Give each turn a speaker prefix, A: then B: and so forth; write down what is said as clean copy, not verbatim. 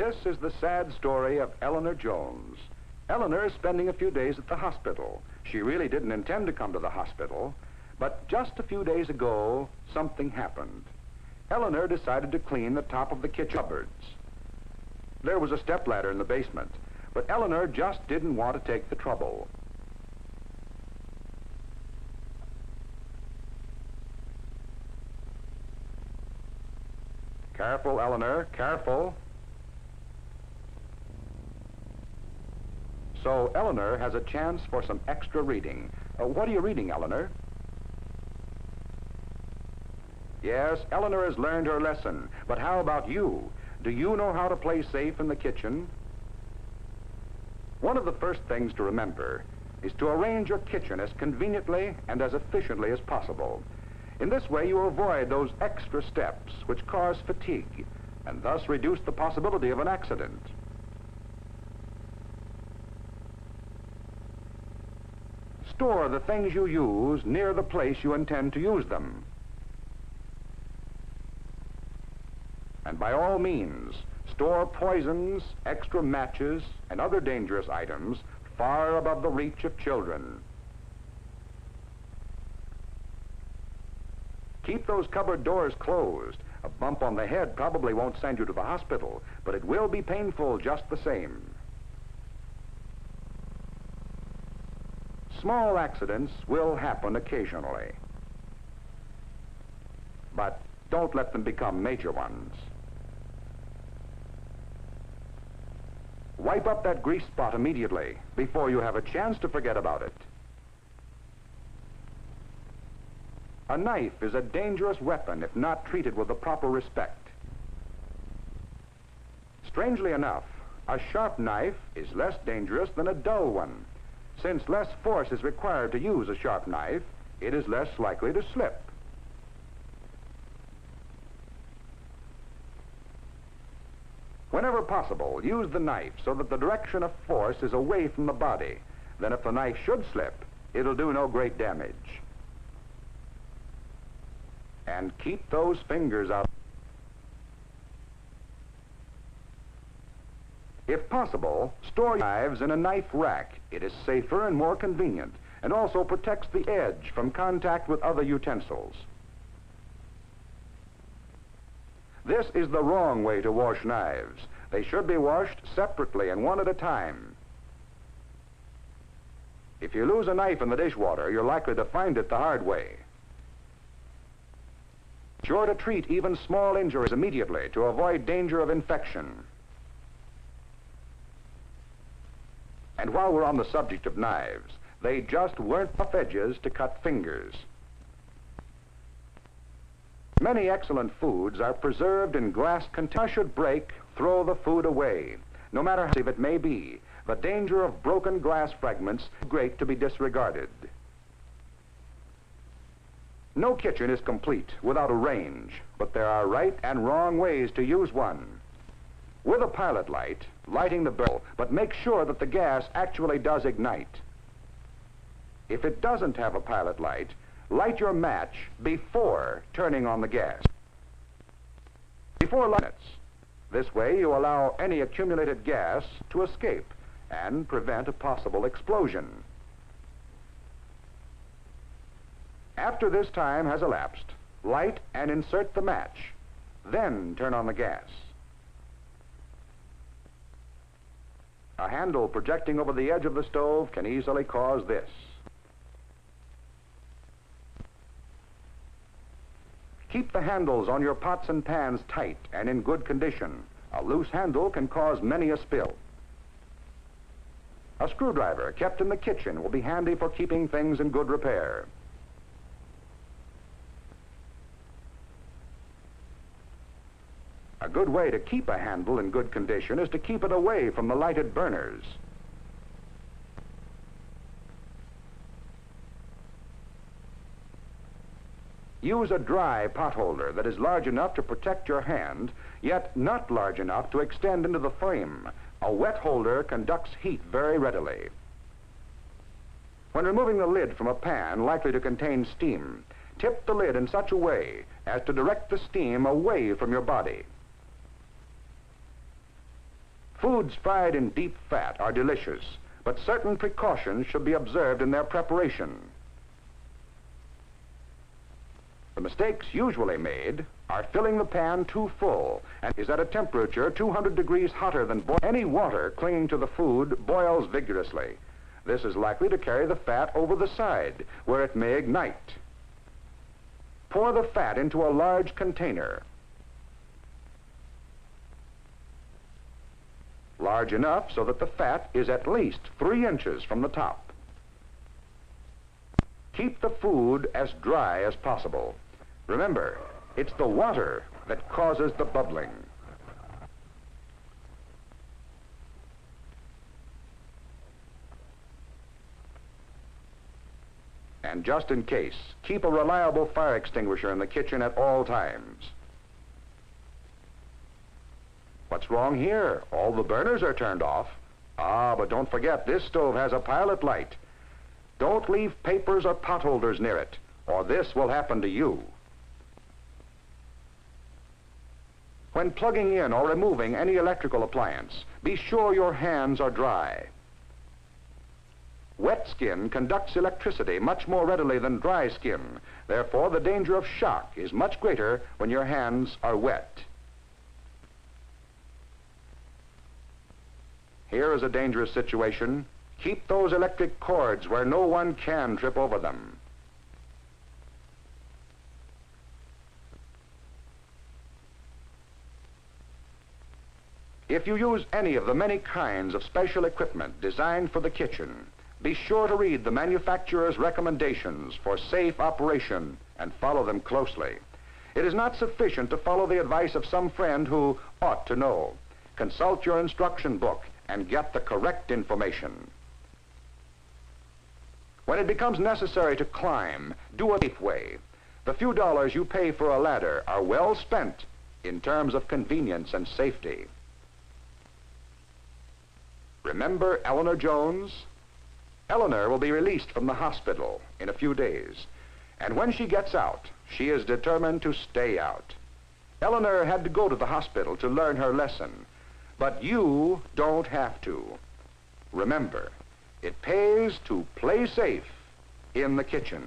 A: This is the sad story of Eleanor Jones. Eleanor is spending a few days at the hospital. She really didn't intend to come to the hospital, but just a few days ago, something happened. Eleanor decided to clean the top of the kitchen cupboards. There was a stepladder in the basement, but Eleanor just didn't want to take the trouble. Careful, Eleanor, careful. So Eleanor has a chance for some extra reading. What are you reading, Eleanor? Yes, Eleanor has learned her lesson, but how about you? Do you know how to play safe in the kitchen? One of the first things to remember is to arrange your kitchen as conveniently and as efficiently as possible. In this way, you avoid those extra steps which cause fatigue and thus reduce the possibility of an accident. Store the things you use near the place you intend to use them. And by all means, store poisons, extra matches, and other dangerous items far above the reach of children. Keep those cupboard doors closed. A bump on the head probably won't send you to the hospital, but it will be painful just the same. Small accidents will happen occasionally, but don't let them become major ones. Wipe up that grease spot immediately before you have a chance to forget about it. A knife is a dangerous weapon if not treated with the proper respect. Strangely enough, a sharp knife is less dangerous than a dull one. Since less force is required to use a sharp knife, it is less likely to slip. Whenever possible, use the knife so that the direction of force is away from the body. Then if the knife should slip, it'll do no great damage. And keep those fingers out. If possible, store knives in a knife rack. It is safer and more convenient, and also protects the edge from contact with other utensils. This is the wrong way to wash knives. They should be washed separately and one at a time. If you lose a knife in the dishwater, you're likely to find it the hard way. Sure to treat even small injuries immediately to avoid danger of infection. And while we're on the subject of knives, they just weren't rough edges to cut fingers. Many excellent foods are preserved in glass containers. Should break, throw the food away. No matter how safe it may be, the danger of broken glass fragments is great to be disregarded. No kitchen is complete without a range, but there are right and wrong ways to use one. With a pilot light, lighting the barrel, but make sure that the gas actually does ignite. If it doesn't have a pilot light, light your match before turning on the gas. Before lighting it. This way you allow any accumulated gas to escape and prevent a possible explosion. After this time has elapsed, light and insert the match, then turn on the gas. A handle projecting over the edge of the stove can easily cause this. Keep the handles on your pots and pans tight and in good condition. A loose handle can cause many a spill. A screwdriver kept in the kitchen will be handy for keeping things in good repair. A good way to keep a handle in good condition is to keep it away from the lighted burners. Use a dry potholder that is large enough to protect your hand, yet not large enough to extend into the flame. A wet holder conducts heat very readily. When removing the lid from a pan likely to contain steam, tip the lid in such a way as to direct the steam away from your body. Foods fried in deep fat are delicious, but certain precautions should be observed in their preparation. The mistakes usually made are filling the pan too full and is at a temperature 200 degrees hotter than any water clinging to the food boils vigorously. This is likely to carry the fat over the side, where it may ignite. Pour the fat into a large container, large enough so that the fat is at least 3 inches from the top. Keep the food as dry as possible. Remember, it's the water that causes the bubbling. And just in case, keep a reliable fire extinguisher in the kitchen at all times. What's wrong here? All the burners are turned off. Ah, but don't forget, this stove has a pilot light. Don't leave papers or potholders near it, or this will happen to you. When plugging in or removing any electrical appliance, be sure your hands are dry. Wet skin conducts electricity much more readily than dry skin. Therefore, the danger of shock is much greater when your hands are wet. Here is a dangerous situation. Keep those electric cords where no one can trip over them. If you use any of the many kinds of special equipment designed for the kitchen, be sure to read the manufacturer's recommendations for safe operation and follow them closely. It is not sufficient to follow the advice of some friend who ought to know. Consult your instruction book and get the correct information. When it becomes necessary to climb, do it a safe way. The few dollars you pay for a ladder are well spent in terms of convenience and safety. Remember Eleanor Jones? Eleanor will be released from the hospital in a few days, and when she gets out, she is determined to stay out. Eleanor had to go to the hospital to learn her lesson, but you don't have to. Remember, it pays to play safe in the kitchen.